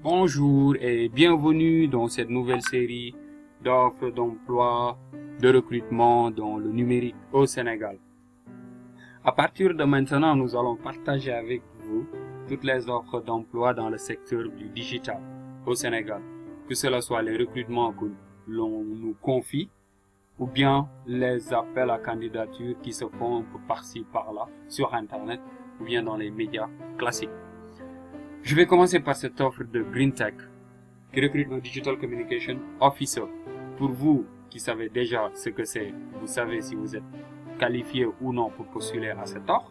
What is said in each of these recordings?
Bonjour et bienvenue dans cette nouvelle série d'offres d'emploi, de recrutement dans le numérique au Sénégal. À partir de maintenant, nous allons partager avec vous toutes les offres d'emploi dans le secteur du digital au Sénégal, que cela soit les recrutements que l'on nous confie ou bien les appels à candidature qui se font un peu par-ci par-là sur Internet ou bien dans les médias classiques. Je vais commencer par cette offre de GreenTech qui recrute un Digital Communication Officer. Pour vous qui savez déjà ce que c'est, vous savez si vous êtes qualifié ou non pour postuler à cette offre.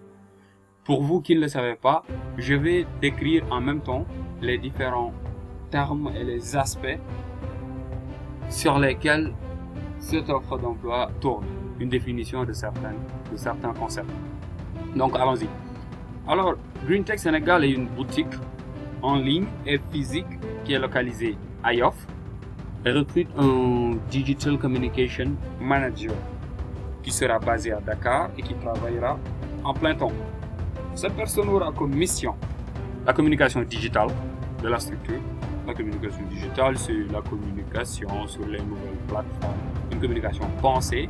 Pour vous qui ne le savez pas, je vais décrire en même temps les différents termes et les aspects sur lesquels cette offre d'emploi tourne. Une définition de certains concepts. Donc allons-y. Alors, GreenTech Sénégal est une boutique en ligne et physique qui est localisée à Yoff. Elle recrute un Digital Communication Manager qui sera basé à Dakar et qui travaillera en plein temps. Cette personne aura comme mission la communication digitale de la structure. La communication digitale, c'est la communication sur les nouvelles plateformes. Une communication pensée,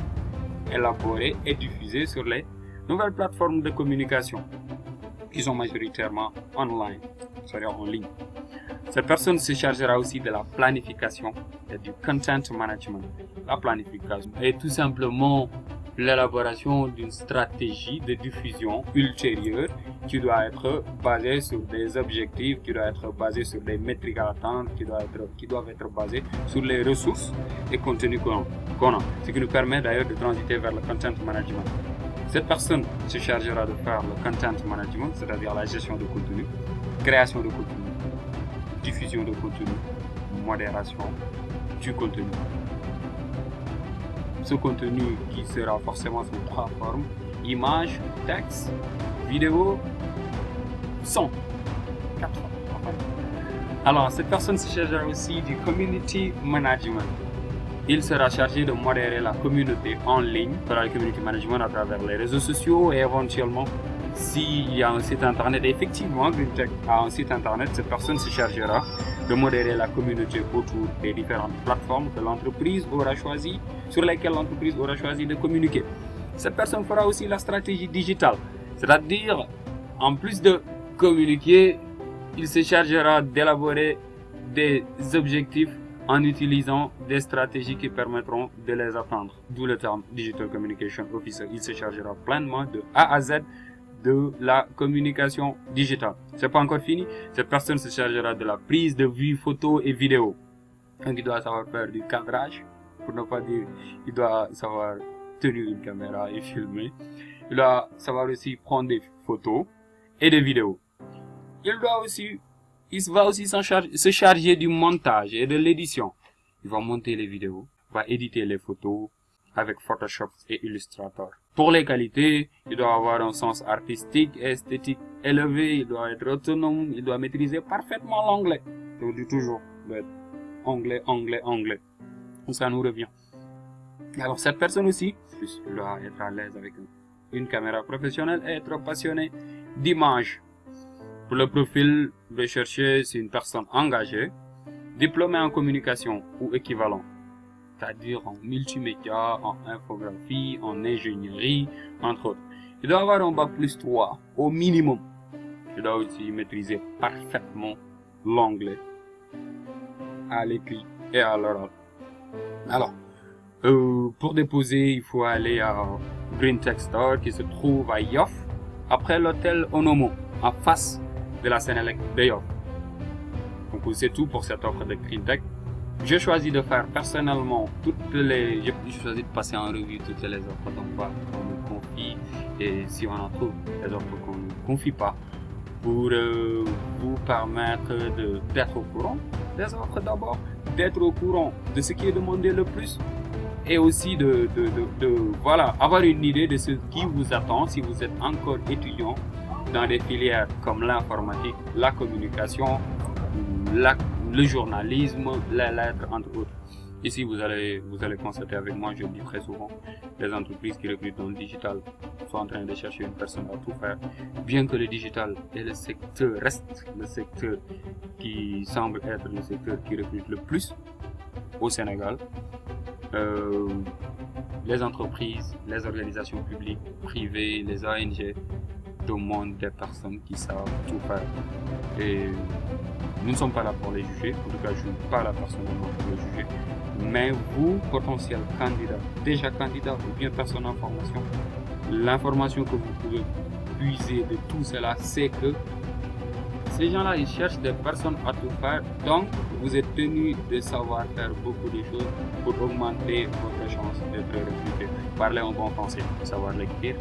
élaborée et diffusée sur les nouvelles plateformes de communication qui sont majoritairement online, c'est-à-dire en ligne. Cette personne se chargera aussi de la planification et du content management. La planification est tout simplement l'élaboration d'une stratégie de diffusion ultérieure qui doit être basée sur des objectifs, qui doit être basée sur des métriques à atteindre, qui doivent être basées sur les ressources et contenus qu'on a, ce qui nous permet d'ailleurs de transiter vers le content management. Cette personne se chargera de faire le content management, c'est-à-dire la gestion de contenu, création de contenu, diffusion de contenu, modération du contenu. Ce contenu qui sera forcément sous trois formes: images, texte, vidéo, son. 4 formes. Alors, cette personne se chargera aussi du community management. Il sera chargé de modérer la communauté en ligne, par le community management à travers les réseaux sociaux et éventuellement s'il y a un site internet. Effectivement, GreenTech a un site internet. Cette personne se chargera de modérer la communauté autour des différentes plateformes que l'entreprise aura choisi, sur lesquelles l'entreprise aura choisi de communiquer. Cette personne fera aussi la stratégie digitale, c'est-à-dire en plus de communiquer, il se chargera d'élaborer des objectifs en utilisant des stratégies qui permettront de les atteindre. D'où le terme Digital Communication Officer. Il se chargera pleinement de A à Z de la communication digitale. C'est pas encore fini. Cette personne se chargera de la prise de vues, photos et vidéos. Donc il doit savoir faire du cadrage, pour ne pas dire, il doit savoir tenir une caméra et filmer. Il doit savoir aussi prendre des photos et des vidéos. Il va aussi se charger du montage et de l'édition. Il va monter les vidéos, va éditer les photos avec Photoshop et Illustrator. Pour les qualités, il doit avoir un sens artistique et esthétique élevé, il doit être autonome, il doit maîtriser parfaitement l'anglais. Je vous dis toujours, anglais. Ça nous revient. Alors cette personne aussi, il doit être à l'aise avec une caméra professionnelle et être passionné d'images. Pour le profil recherché, c'est une personne engagée, diplômée en communication ou équivalent, c'est-à-dire en multimédia, en infographie, en ingénierie, entre autres. Il doit avoir un bac plus 3 au minimum. Il doit aussi maîtriser parfaitement l'anglais à l'écrit et à l'oral. Alors, pour déposer, il faut aller à GreenTech Store qui se trouve à Yoff, après l'hôtel Onomo, en face de la Sénélec de Yoff. Donc c'est tout pour cette offre de GreenTech. J'ai choisi de faire personnellement j'ai choisi de passer en revue toutes les offres d'emploi qu'on nous confie et si on en trouve des offres qu'on ne confie pas pour vous permettre d'être au courant des offres d'abord, d'être au courant de ce qui est demandé le plus et aussi voilà, avoir une idée de ce qui vous attend si vous êtes encore étudiant dans des filières comme l'informatique, la communication, le journalisme, les lettres, entre autres. Ici, vous allez constater avec moi, je le dis très souvent, les entreprises qui recrutent dans le digital soit en train de chercher une personne à tout faire. Bien que le digital et le secteur reste le secteur qui semble être le secteur qui recrute le plus au Sénégal, les entreprises, les organisations publiques, privées, les ONG demandent des personnes qui savent tout faire. Et nous ne sommes pas là pour les juger, en tout cas je ne suis pas là personnellement pour les juger, mais vous, potentiels candidats, déjà candidats ou bien personnes en formation, l'information que vous pouvez puiser de tout cela, c'est que ces gens-là, ils cherchent des personnes à tout faire, donc vous êtes tenu de savoir faire beaucoup de choses pour augmenter votre chance d'être recruté. Parler un bon français, savoir l'écrire,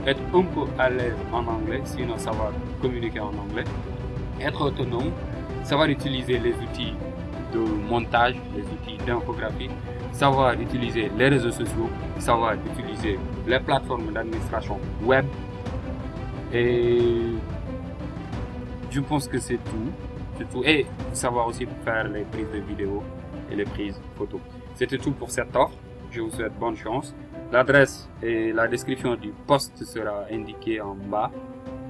être un peu à l'aise en anglais, sinon savoir communiquer en anglais, être autonome, savoir utiliser les outils de montage, les outils d'infographie, savoir utiliser les réseaux sociaux, savoir utiliser les plateformes d'administration web. Et je pense que c'est tout. Et savoir aussi faire les prises de vidéo et les prises photos. C'était tout pour cette offre. Je vous souhaite bonne chance. L'adresse et la description du poste sera indiquée en bas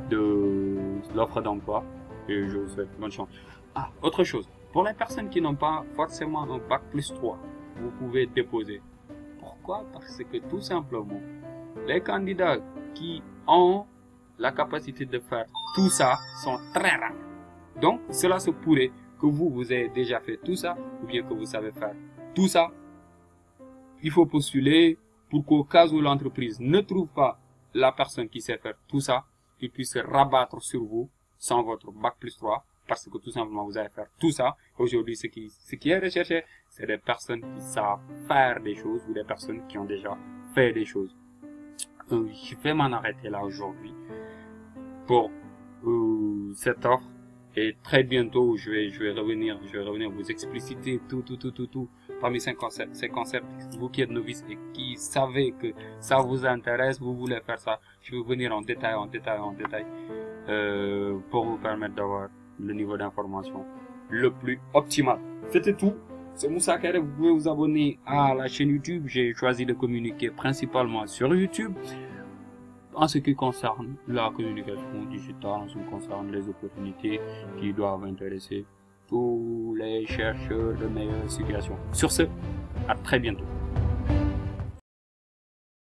de l'offre d'emploi. Et je vous souhaite bonne chance. Ah, autre chose. Pour les personnes qui n'ont pas forcément un bac plus 3, vous pouvez déposer. Pourquoi? Parce que tout simplement, les candidats qui ont la capacité de faire tout ça sont très rares. Donc, cela se pourrait que vous ayez déjà fait tout ça, ou bien que vous savez faire tout ça. Il faut postuler pour qu'au cas où l'entreprise ne trouve pas la personne qui sait faire tout ça, il puisse se rabattre sur vous sans votre bac plus 3, parce que tout simplement vous allez faire tout ça. Aujourd'hui, ce qui est recherché, c'est des personnes qui savent faire des choses ou des personnes qui ont déjà fait des choses. Je vais m'en arrêter là aujourd'hui pour cette offre, et très bientôt je vais revenir vous expliciter tout parmi ces concepts. Vous qui êtes novice et qui savez que ça vous intéresse, vous voulez faire ça, je vais venir en détail pour vous permettre d'avoir le niveau d'information le plus optimal. C'était tout. C'est Moussa Kéré. Vous pouvez vous abonner à la chaîne YouTube. J'ai choisi de communiquer principalement sur YouTube en ce qui concerne la communication digitale, en ce qui concerne les opportunités qui doivent intéresser tous les chercheurs de meilleures situations. Sur ce, à très bientôt.